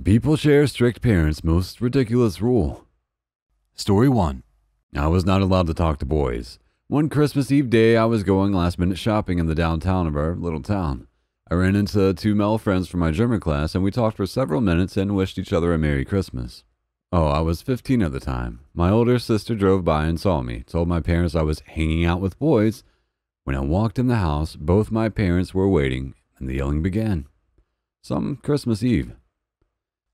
People share strict parents' most ridiculous rule. Story 1. I was not allowed to talk to boys. One Christmas Eve day, I was going last-minute shopping in the downtown of our little town. I ran into two male friends from my German class, and we talked for several minutes and wished each other a Merry Christmas. Oh, I was 15 at the time. My older sister drove by and saw me, told my parents I was hanging out with boys. When I walked in the house, both my parents were waiting, and the yelling began. Some Christmas Eve.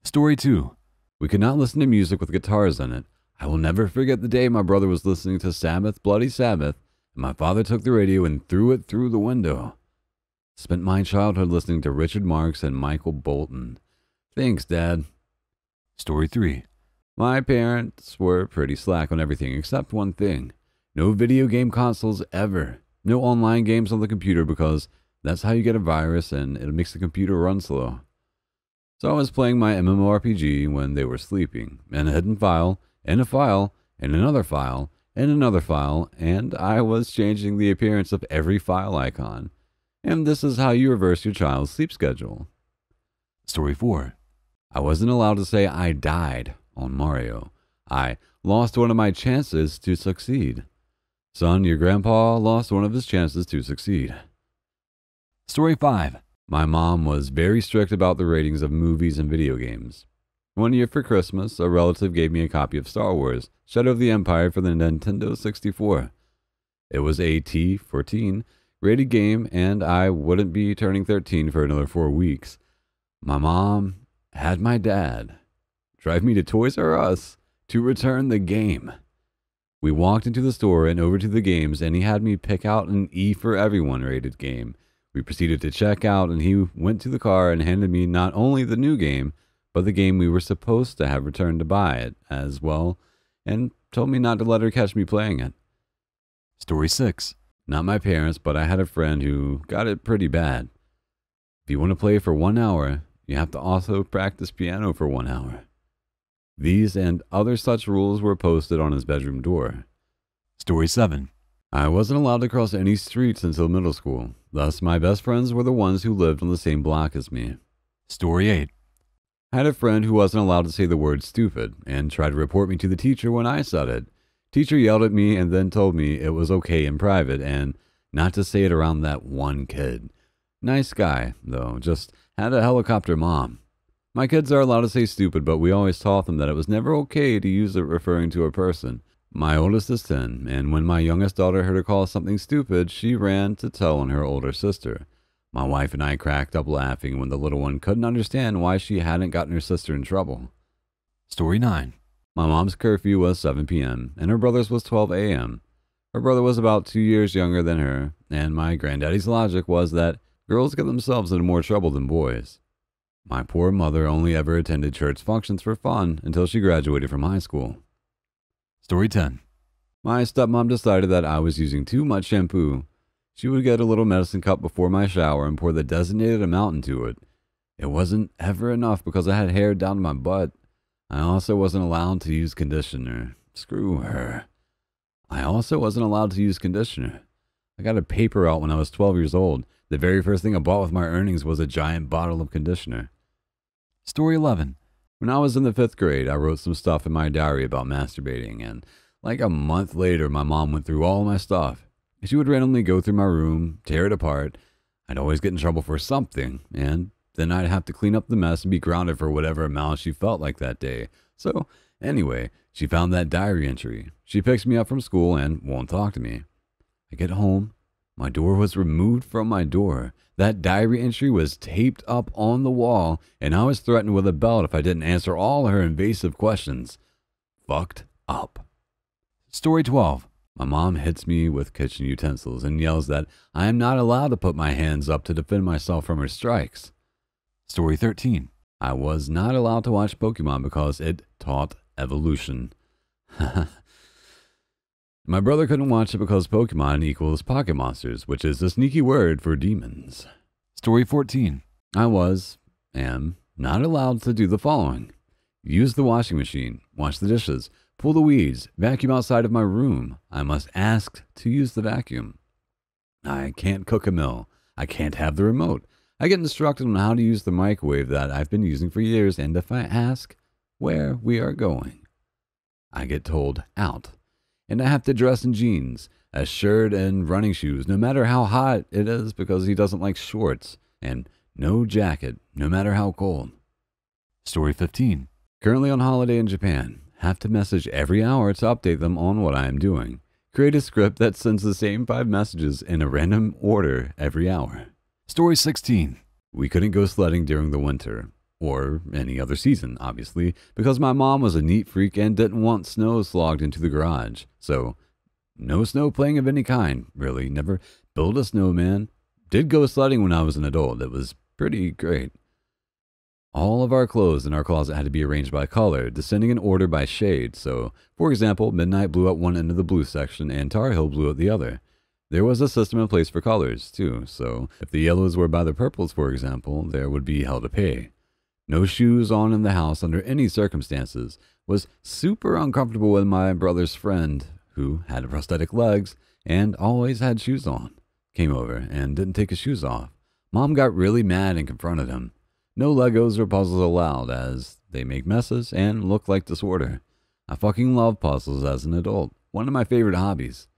Story 2. We could not listen to music with guitars in it. I will never forget the day my brother was listening to Sabbath, Bloody Sabbath, and my father took the radio and threw it through the window. Spent my childhood listening to Richard Marx and Michael Bolton. Thanks, Dad. Story 3. My parents were pretty slack on everything except one thing. No video game consoles ever. No online games on the computer because that's how you get a virus and it makes the computer run slow. So I was playing my MMORPG when they were sleeping, and a hidden file, and a file, and another file, and another file, and I was changing the appearance of every file icon. And this is how you reverse your child's sleep schedule. Story 4. I wasn't allowed to say I died on Mario. I lost one of my chances to succeed. Son, your grandpa lost one of his chances to succeed. Story 5. My mom was very strict about the ratings of movies and video games. One year for Christmas, a relative gave me a copy of Star Wars, Shadow of the Empire for the Nintendo 64. It was a T14 rated game, and I wouldn't be turning 13 for another 4 weeks. My mom had my dad drive me to Toys R Us to return the game. We walked into the store and over to the games, and he had me pick out an E for Everyone rated game. We proceeded to check out, and he went to the car and handed me not only the new game, but the game we were supposed to have returned to buy it as well, and told me not to let her catch me playing it. Story 6. Not my parents, but I had a friend who got it pretty bad. If you want to play for 1 hour, you have to also practice piano for 1 hour. These and other such rules were posted on his bedroom door. Story 7. I wasn't allowed to cross any streets until middle school. Thus, my best friends were the ones who lived on the same block as me. Story 8. I had a friend who wasn't allowed to say the word stupid and tried to report me to the teacher when I said it. Teacher yelled at me and then told me it was okay in private and not to say it around that one kid. Nice guy, though, just had a helicopter mom. My kids are allowed to say stupid, but we always taught them that it was never okay to use it referring to a person. My oldest is 10, and when my youngest daughter heard her call something stupid, she ran to tell on her older sister. My wife and I cracked up laughing when the little one couldn't understand why she hadn't gotten her sister in trouble. Story 9. My mom's curfew was 7 p.m., and her brother's was 12 a.m. Her brother was about 2 years younger than her, and my granddaddy's logic was that girls get themselves into more trouble than boys. My poor mother only ever attended church functions for fun until she graduated from high school. Story 10. My stepmom decided that I was using too much shampoo. She would get a little medicine cup before my shower and pour the designated amount into it. It wasn't ever enough because I had hair down to my butt. I also wasn't allowed to use conditioner. Screw her. I also wasn't allowed to use conditioner. I got a paper out when I was 12 years old. The very first thing I bought with my earnings was a giant bottle of conditioner. Story 11. When I was in the 5th grade, I wrote some stuff in my diary about masturbating, and like a month later, my mom went through all my stuff. She would randomly go through my room, tear it apart. I'd always get in trouble for something, and then I'd have to clean up the mess and be grounded for whatever amount she felt like that day. So, anyway, she found that diary entry. She picks me up from school and won't talk to me. I get home. My door was removed from my door. That diary entry was taped up on the wall, and I was threatened with a belt if I didn't answer all her invasive questions. Fucked up. Story 12. My mom hits me with kitchen utensils and yells that I am not allowed to put my hands up to defend myself from her strikes. Story 13. I was not allowed to watch Pokemon because it taught evolution. My brother couldn't watch it because Pokemon equals pocket monsters, which is a sneaky word for demons. Story 14. I am not allowed to do the following. Use the washing machine, wash the dishes, pull the weeds, vacuum outside of my room. I must ask to use the vacuum. I can't cook a meal. I can't have the remote. I get instructed on how to use the microwave that I've been using for years, and if I ask where we are going, I get told out. And I have to dress in jeans, a shirt, and running shoes, no matter how hot it is, because he doesn't like shorts, and no jacket, no matter how cold. Story 15. Currently on holiday in Japan. Have to message every hour to update them on what I am doing. Create a script that sends the same 5 messages in a random order every hour. Story 16. We couldn't go sledding during the winter, or any other season, obviously, because my mom was a neat freak and didn't want snow slogged into the garage. So, no snow playing of any kind, really. Never built a snowman. Did go sledding when I was an adult. It was pretty great. All of our clothes in our closet had to be arranged by color, descending in order by shade. So, for example, midnight blue at one end of the blue section and Tar Heel blue at the other. There was a system in place for colors, too, so if the yellows were by the purples, for example, there would be hell to pay. No shoes on in the house under any circumstances. Was super uncomfortable with my brother's friend, who had prosthetic legs and always had shoes on. Came over and didn't take his shoes off. Mom got really mad and confronted him. No Legos or puzzles allowed, as they make messes and look like disorder. I fucking love puzzles as an adult. One of my favorite hobbies.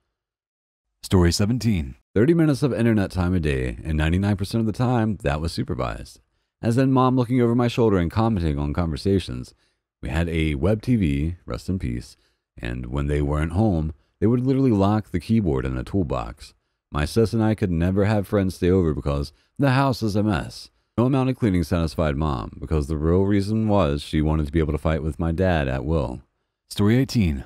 Story 17. 30 minutes of internet time a day, and 99% of the time, that was supervised. As in Mom looking over my shoulder and commenting on conversations. We had a web TV, rest in peace, and when they weren't home, they would literally lock the keyboard in a toolbox. My sis and I could never have friends stay over because the house is a mess. No amount of cleaning satisfied Mom, because the real reason was she wanted to be able to fight with my dad at will. Story 18.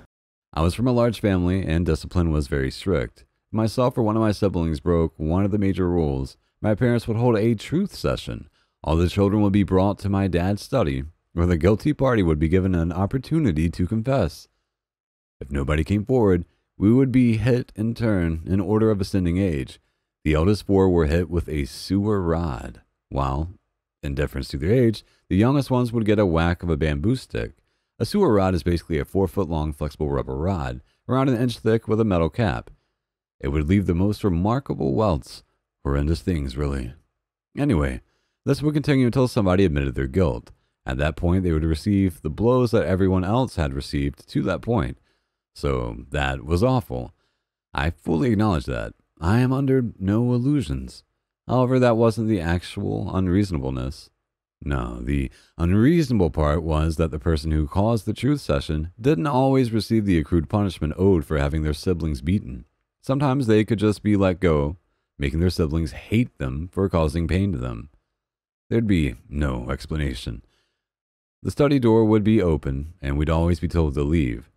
I was from a large family, and discipline was very strict. If myself or one of my siblings broke one of the major rules, my parents would hold a truth session. All the children would be brought to my dad's study, where the guilty party would be given an opportunity to confess. If nobody came forward, we would be hit in turn in order of ascending age. The eldest 4 were hit with a sewer rod, while, in deference to their age, the youngest ones would get a whack of a bamboo stick. A sewer rod is basically a 4-foot-long flexible rubber rod, around an inch thick with a metal cap. It would leave the most remarkable welts. Horrendous things, really. Anyway, this would continue until somebody admitted their guilt. At that point, they would receive the blows that everyone else had received to that point. So that was awful. I fully acknowledge that. I am under no illusions. However, that wasn't the actual unreasonableness. No, the unreasonable part was that the person who caused the truth session didn't always receive the accrued punishment owed for having their siblings beaten. Sometimes they could just be let go, making their siblings hate them for causing pain to them. There'd be no explanation. The study door would be open, and we'd always be told to leave.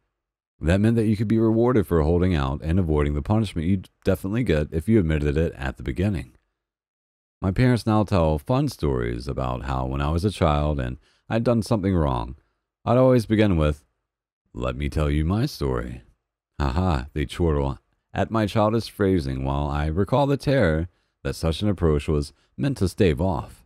That meant that you could be rewarded for holding out and avoiding the punishment you'd definitely get if you admitted it at the beginning. My parents now tell fun stories about how when I was a child and I'd done something wrong, I'd always begin with, "Let me tell you my story." Haha, they chortle at my childish phrasing while I recall the terror that such an approach was meant to stave off.